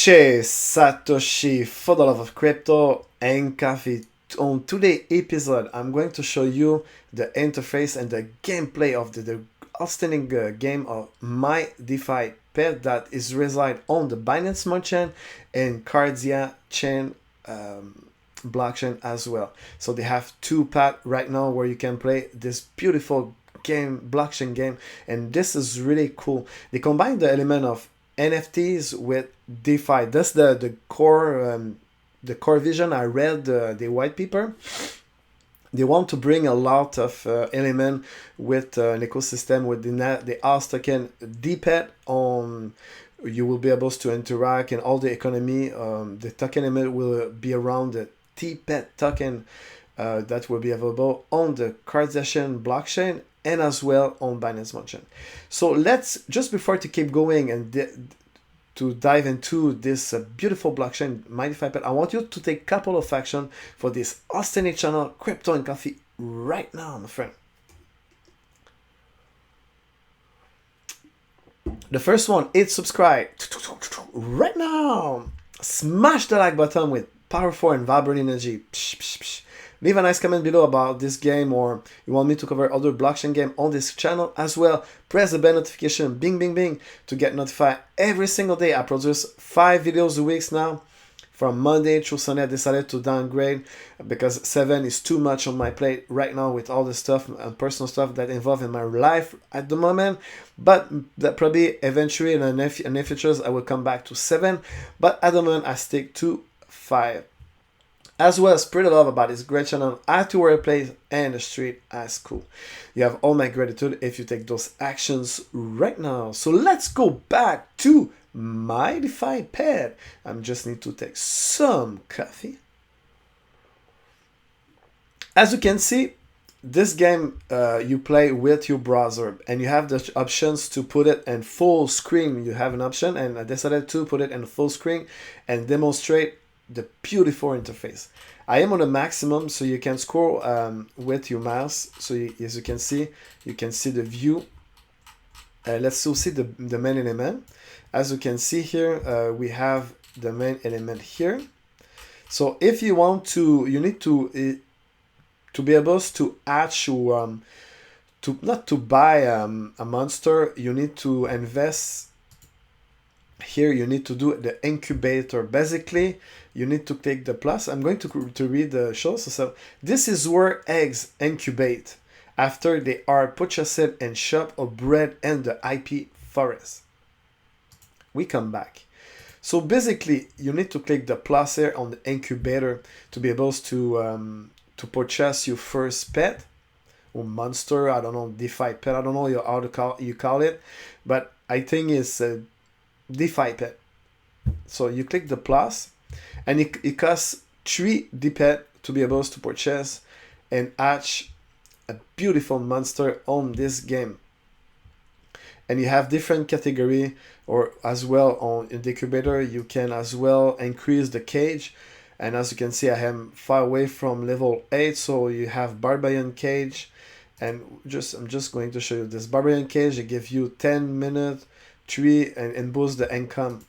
Chez Satoshi for the love of crypto and coffee. On today's episode, I'm going to show you the interface and the gameplay of the outstanding game of My DeFi Pet that is reside on the Binance Smart Chain and Cardia Chain blockchain as well. So they have two paths right now where you can play this beautiful game, blockchain game, and this is really cool. They combine the element of NFTs with DeFi. That's the core vision. I read the white paper. They want to bring a lot of element with an ecosystem with the house token DPET on. You will be able to interact and all the economy. The token element will be around the TPET token that will be available on the Cardassian blockchain and as well on Binance Smart Chain. So let's, just before to keep going and to dive into this beautiful blockchain, My DeFi Pet, I want you to take a couple of action for this outstanding channel, Crypto and Coffee, right now, my friend. The first one is subscribe right now. Smash the like button with powerful and vibrant energy. Leave a nice comment below about this game, or you want me to cover other blockchain game on this channel as well. Press the bell notification, bing, bing, bing, to get notified every single day. I produce 5 videos a week now. From Monday through Sunday, I decided to downgrade because 7 is too much on my plate right now with all the stuff and personal stuff that involve in my life at the moment. But that probably eventually in the near futures I will come back to 7. But at the moment I stick to 5. As well, spread the love about this great channel at the workplace and the street as cool. You have all my gratitude if you take those actions right now. So let's go back to My DeFi Pet. I just need to take some coffee. As you can see, this game you play with your browser and you have the options to put it in full screen. You have an option, and I decided to put it in full screen and demonstrate the beautiful interface. I am on the maximum, so you can scroll with your mouse. So as you can see the view. Let's still see the main element. As you can see here, we have the main element here. So if you want to, you need to be able to hatch or not to buy a monster. You need to invest. Here you need to do the incubator. Basically, you need to take the plus. I'm going to read the show. So this is where eggs incubate after they are purchased and shipped or bred in the IP forest. We come back. So basically, you need to click the plus here on the incubator to be able to purchase your first pet or monster. I don't know, DeFi Pet. I don't know how you call it, but I think it's DeFi Pet. So you click the plus, and it costs 3 DPET to be able to purchase and hatch a beautiful monster on this game. And you have different category, or as well on the incubator you can as well increase the cage. And as you can see, I am far away from level 8, so you have barbarian cage, and I'm just going to show you this barbarian cage. It gives you 10 minutes 3 and boost the income.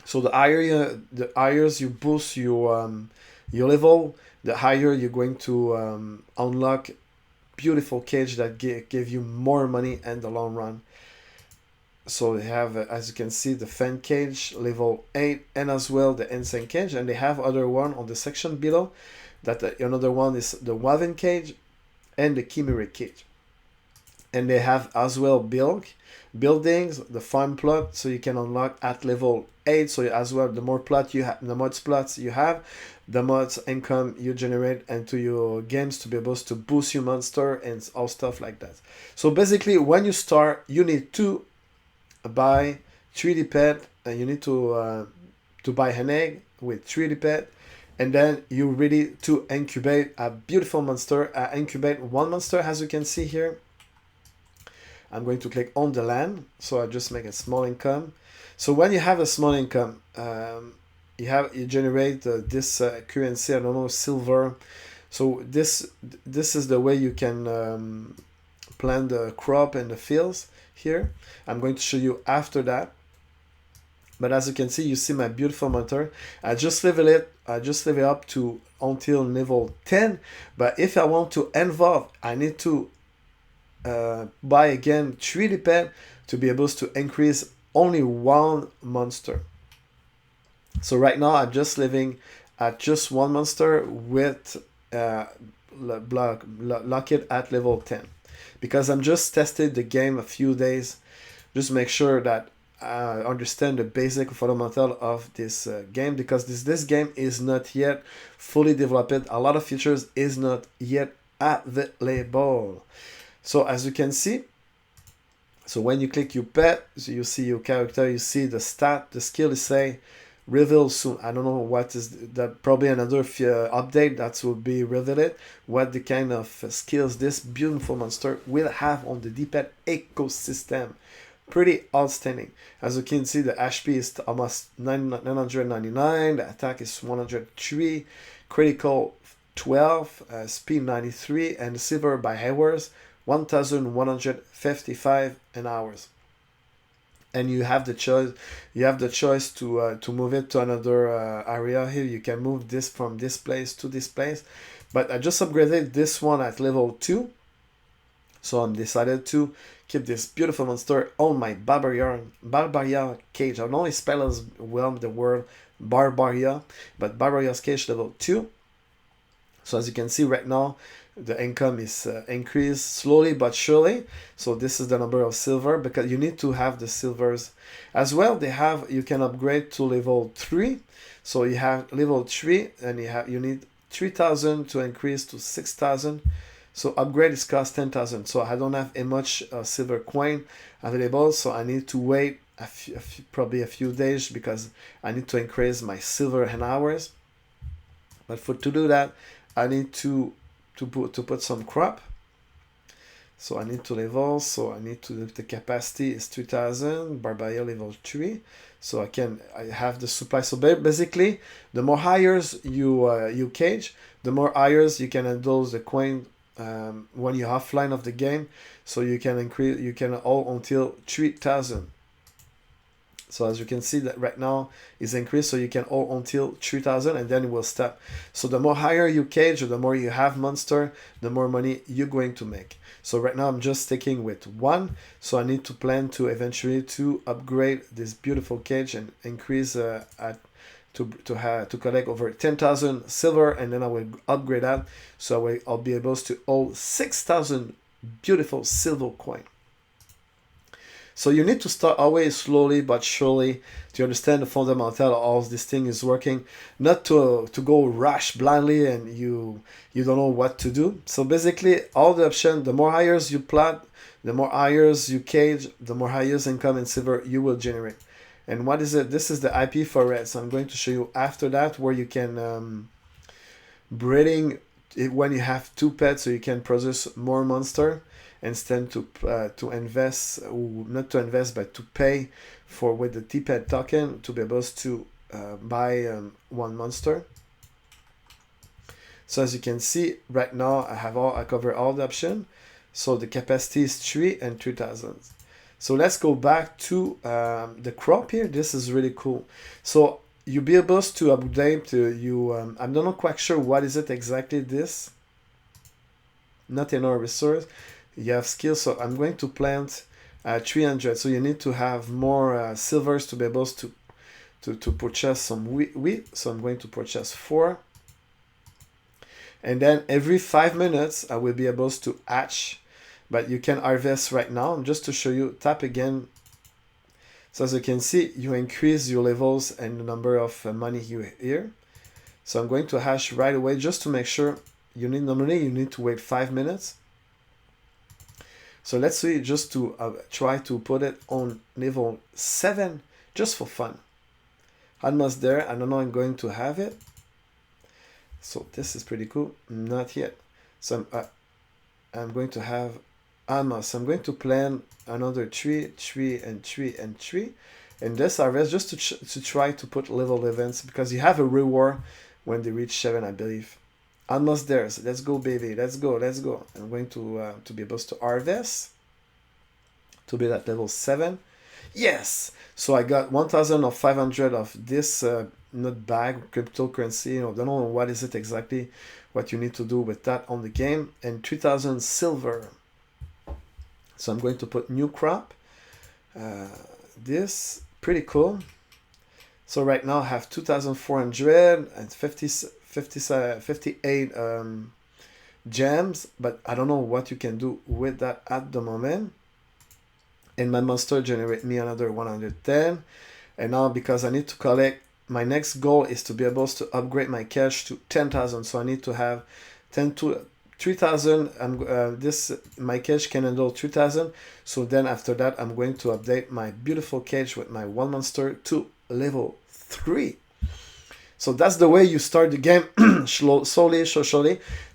So the higher you boost your level, the higher you're going to unlock beautiful cage that give you more money in the long run. So they have, as you can see, the fan cage level 8, and as well the insane cage, and they have other one on the section below. That another one is the Waven cage and the Chimeric cage. And they have as well buildings, the farm plot, so you can unlock at level 8. So as well, the more plot you have, the more plots you have, the more income you generate into your games to be able to boost your monster and all stuff like that. So basically, when you start, you need to buy 3D pet, and you need to buy an egg with 3D pet, and then you're ready to incubate a beautiful monster. Incubate one monster, as you can see here. I'm going to click on the land, so I just make a small income. So when you have a small income, you generate this currency. I don't know, silver. So this is the way you can plant the crop in the fields here. I'm going to show you after that. But as you can see, you see my beautiful motor. I just level it up to until level 10. But if I want to involve, I need to buy again 3D pet to be able to increase only one monster. So right now I'm just living at just one monster with lock it at level 10, because I'm just tested the game a few days, just make sure that I understand the basic fundamental of this game, because this game is not yet fully developed. A lot of features is not yet available. So as you can see, so when you click your pet, so you see your character, you see the stat, the skill is say reveal soon. I don't know what is that, probably another update that will be revealed, what the kind of skills this beautiful monster will have on the D-pad ecosystem. Pretty outstanding. As you can see, the HP is almost 999, the attack is 103, critical 12, speed 93, and silver by hours 1155 an hours. And you have the choice to move it to another area. Here you can move this from this place to this place, but I just upgraded this one at level 2, so I'm decided to keep this beautiful monster on my Barbaria cage. I don't know if spells well the word Barbaria, but Barbaria's cage level 2. So as you can see right now, the income is increased slowly but surely. So this is the number of silver, because you need to have the silvers as well. You can upgrade to level 3. So you have level 3 and you need 3,000 to increase to 6,000. So upgrade is cost 10,000. So I don't have a much silver coin available, so I need to wait probably a few days, because I need to increase my silver and hours. But to do that, I need to put some crop. So I need to level, so I need to, the capacity is 3000, Barbaria level 3. So I have the supply. So basically, the more hires you cage, the more hires you can handle the coin when you're offline of the game. So you can all until 3000. So as you can see that right now is increased, so you can all until 3000 and then it will stop. So the more higher you cage, or the more you have monster, the more money you're going to make. So right now I'm just sticking with 1. So I need to plan to eventually to upgrade this beautiful cage and increase to collect over 10,000 silver, and then I will upgrade that. So I'll be able to hold 6,000 beautiful silver coin. So you need to start always slowly but surely to understand the fundamental of how this thing is working, not to go rush blindly and you don't know what to do. So basically all the options, the more hires you plot, the more hires you cage, the more hires income and silver you will generate. And what is it? This is the IP for red. So I'm going to show you after that where you can breeding when you have 2 pets, so you can produce more monster instead to invest, not to invest, but to pay for with the T-Pet token to be able to buy 1 monster. So as you can see right now, I cover all the options. So the capacity is 3 and 3000. So let's go back to the crop here. This is really cool. So you'll be able to update I'm not quite sure what is it exactly this. Not in our resource. You have skills, so I'm going to plant 300. So you need to have more silvers to be able to purchase some wheat. So I'm going to purchase 4. And then every 5 minutes, I will be able to hatch. But you can harvest right now. Just to show you, tap again. So as you can see, you increase your levels and the number of money here. So I'm going to hash right away just to make sure. Normally you need to wait 5 minutes. So let's see, just to try to put it on level 7, just for fun. Almost there. I don't know I'm going to have it. So this is pretty cool. Not yet. So I'm going to have almost. I'm going to plan another 3, 3, and 3, and 3. And this harvest just to try to put level events, because you have a reward when they reach 7, I believe. Almost there. So let's go, baby. Let's go. Let's go. I'm going to be able to harvest to be at level 7. Yes. So I got 1,500 of this not bag cryptocurrency. I don't know what is it exactly, what you need to do with that on the game, and 3,000 silver. So I'm going to put new crop. This pretty cool. So right now I have 2,458 gems, but I don't know what you can do with that at the moment. And my monster generate me another 110. And now because I need to collect, my next goal is to be able to upgrade my cash to 10,000. So I need to have 3,000. My cage can handle 3,000. So then after that, I'm going to update my beautiful cage with my one monster to level 3. So that's the way you start the game, slowly. So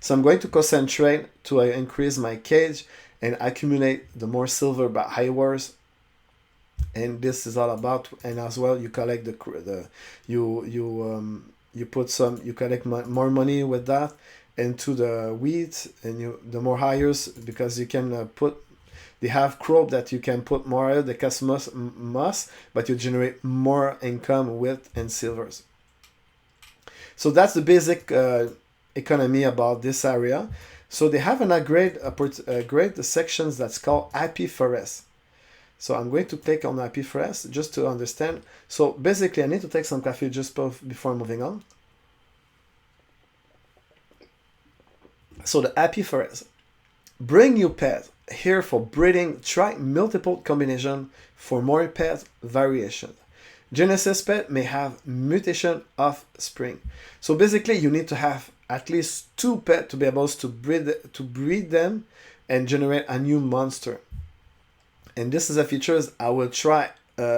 I'm going to concentrate to increase my cage and accumulate the more silver by hours. And this is all about, and as well you collect you collect more money with that into the wheat, and the more hires, because you can they have crop that you can put more, the customers must, but you generate more income with and silvers. So that's the basic economy about this area. So they have a great sections that's called Happy Forest. So I'm going to click on Happy Forest just to understand. So basically I need to take some coffee just before moving on. So the Happy Forest. Bring your pet here for breeding. Try multiple combination for more pet variation. Genesis pet may have mutation offspring. So basically you need to have at least 2 pets to be able to breed them and generate a new monster. And this is a features I will try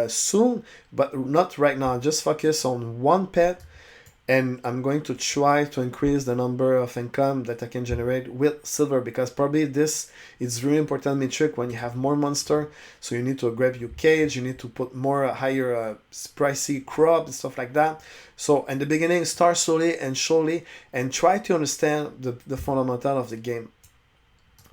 soon, but not right now. Just focus on 1 pet, and I'm going to try to increase the number of income that I can generate with silver, because probably this is really important metric when you have more monster. So you need to upgrade your cage, you need to put more higher pricey crop and stuff like that. So in the beginning, start slowly and surely and try to understand the fundamental of the game.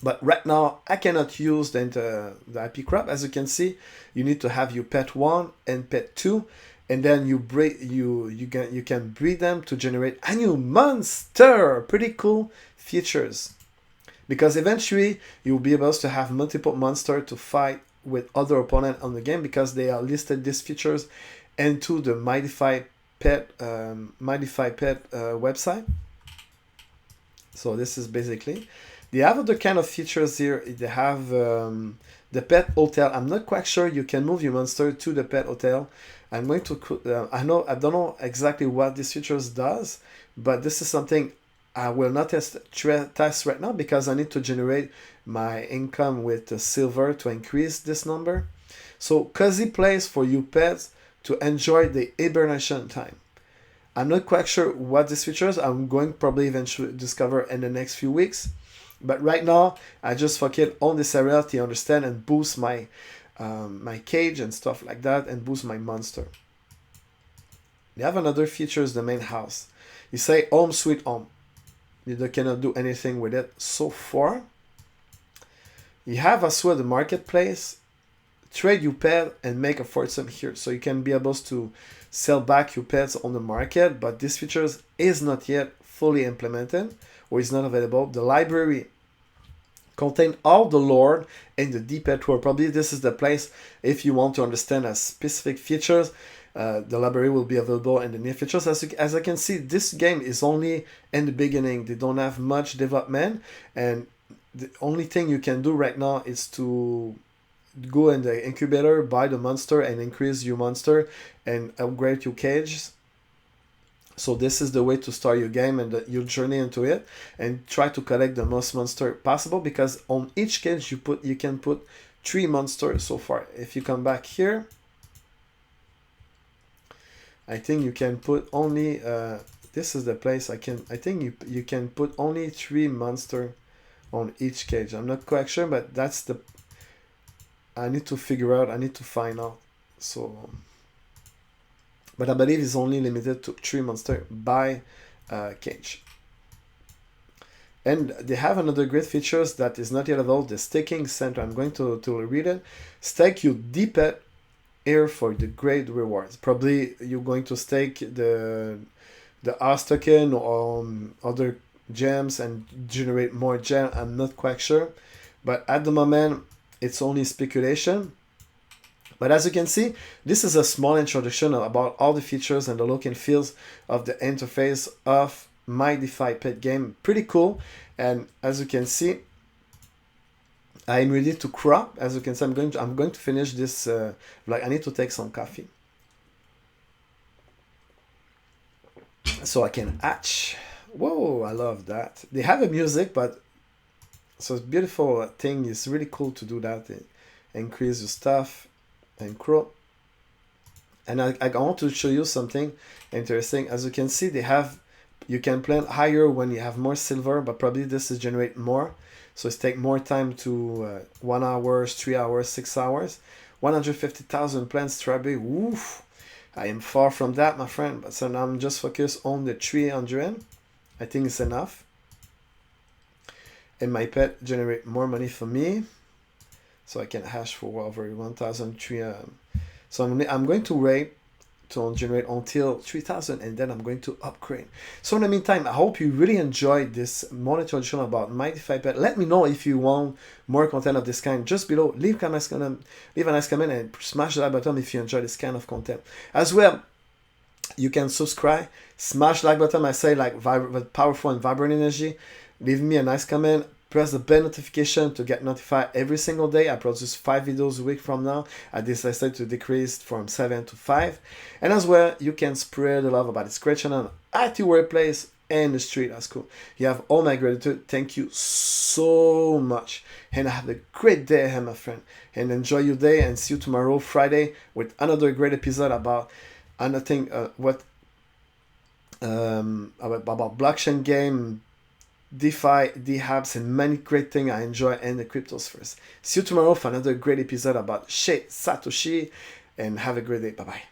But right now, I cannot use the IP crop. As you can see, you need to have your pet 1 and pet 2, and then you can breed them to generate a new monster. Pretty cool features, because eventually you will be able to have multiple monsters to fight with other opponents on the game, because they are listed these features into the My DeFi Pet website. So this is basically. They have other kind of features here. They have the pet hotel. I'm not quite sure you can move your monster to the pet hotel. I'm going to I don't know exactly what this features does, but this is something I will not test right now, because I need to generate my income with the silver to increase this number. So cozy place for you pets to enjoy the hibernation time. I'm not quite sure what these features. I'm going probably eventually discover in the next few weeks. But right now, I just focus on this area to understand and boost my my cage and stuff like that, and boost my monster. They have another features, the main house. You say home sweet home. You cannot do anything with it so far. You have as well the marketplace. Trade your pet and make a fortune here. So you can be able to sell back your pets on the market, but this features is not yet fully implemented, or is not available. The library contain all the lore and the deep pet world. Probably this is the place if you want to understand a specific features. The library will be available in the near features. As I can see, this game is only in the beginning. They don't have much development, and the only thing you can do right now is to go in the incubator, buy the monster and increase your monster and upgrade your cages. So this is the way to start your game and your journey into it, and try to collect the most monster possible, because on each cage you can put 3 monsters so far. If you come back here, I think you can put only this is the place I think you can put only 3 monster on each cage. I'm not quite sure, but that's the I need to figure out, I need to find out. So but I believe it's only limited to 3 monsters by cage. And they have another great features that is not yet available, the staking center. I'm going to read it. Stake your D-Pet here for the great rewards. Probably you're going to stake the Oz token or other gems and generate more gem. I'm not quite sure, but at the moment it's only speculation. But as you can see, this is a small introduction about all the features and the look and feels of the interface of My DeFi Pet game. Pretty cool. And as you can see, I'm ready to crop. As you can see, I'm going to finish this. Like I need to take some coffee so I can hatch. Whoa, I love that. They have a music, but so it's beautiful thing. It's really cool to do that. Increase your stuff and crop. And I want to show you something interesting. As you can see, you can plant higher when you have more silver, but probably this is generate more. So it's take more time to 1 hour, 3 hours, 6 hours. 150,000 plants strawberry. Woof. I am far from that, my friend. But so now I'm just focused on the 300. I think it's enough. And my pet generate more money for me. So I can hash for over 1,300. So I'm going to wait to generate until 3,000 and then I'm going to upgrade. So in the meantime, I hope you really enjoyed this more introduction about My DeFi Pet. Let me know if you want more content of this kind. Just below, leave a nice comment and smash the like button if you enjoy this kind of content. As well, you can subscribe, smash the like button. I say like with powerful and vibrant energy. Leave me a nice comment. Press the bell notification to get notified every single day. I produce 5 videos a week from now. I decided to decrease from 7 to 5. And as well, you can spread the love about this great channel at your workplace and the street at school. You have all my gratitude. Thank you so much. And have a great day ahead, my friend. And enjoy your day and see you tomorrow, Friday, with another great episode about another thing, about blockchain game, DeFi, DHAPs, and many great things I enjoy in the cryptos first. See you tomorrow for another great episode about Satoshi, and have a great day. Bye-bye.